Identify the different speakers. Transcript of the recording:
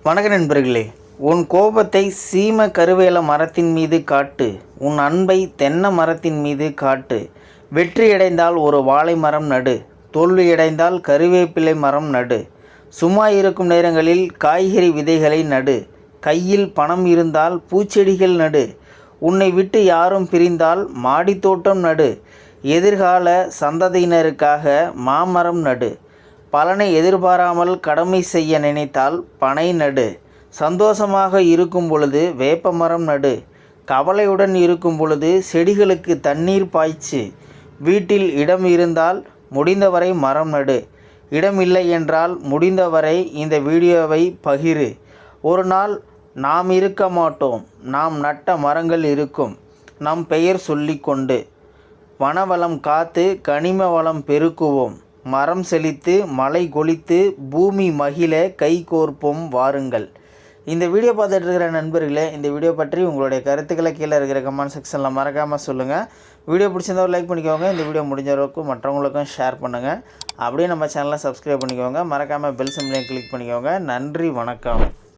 Speaker 1: வணக்க நண்பர்களே, உன் கோபத்தை சீம கருவேல மரத்தின் மீது காட்டு, உன் அன்பை தென்னை மரத்தின் மீது காட்டு. வெற்றியடைந்தால் ஒரு வாழை மரம் நடு, தோல்வியடைந்தால் கருவேப்பிலை மரம் நடு. சும்மா இருக்கும் நேரங்களில் காய்கறி விதைகளை நடு. கையில் பணம் இருந்தால் பூச்செடிகள் நடு. உன்னை விட்டு யாரும் பிரிந்தால் மாடித்தோட்டம் நடு. எதிர்கால சந்ததியினருக்காக மாமரம் நடு. பலனை எதிர்பாராமல் கடமை செய்ய நினைத்தால் பனை நடு. சந்தோஷமாக இருக்கும் பொழுது வேப்பமரம் நடு. கவலையுடன் இருக்கும் பொழுது செடிகளுக்கு தண்ணீர் பாய்ச்சு. வீட்டில் இடம் இருந்தால் முடிந்தவரை மரம் நடு. இடம் இல்லை என்றால் முடிந்தவரை இந்த வீடியோவை பகிரு. ஒரு நாள் நாம் இருக்க மாட்டோம், நாம் நட்ட மரங்கள் இருக்கும், நம் பெயர் சொல்லிக்கொண்டு. வனவளம் காத்து கனிம வளம் பெருக்குவோம். மரம் செழித்து மலை கொளித்து பூமி மகிழ கை கோர்ப்போம் வாருங்கள். இந்த வீடியோ பார்த்துட்டு இருக்கிற நண்பர்களே, இந்த வீடியோ பற்றி உங்களுடைய கருத்துக்களை கீழே இருக்கிற கமெண்ட் செக்ஷனில் மறக்காமல் சொல்லுங்கள். வீடியோ பிடிச்சிருந்தா லைக் பண்ணிக்கோங்க. இந்த வீடியோ முடிஞ்சவரைக்கும் மற்றவங்களுக்கும் ஷேர் பண்ணுங்கள். அப்படியே நம்ம சேனலை சப்ஸ்கிரைப் பண்ணிக்கோங்க. மறக்காமல் பெல் சிம்பலையும் கிளிக் பண்ணிக்கோங்க. நன்றி, வணக்கம்.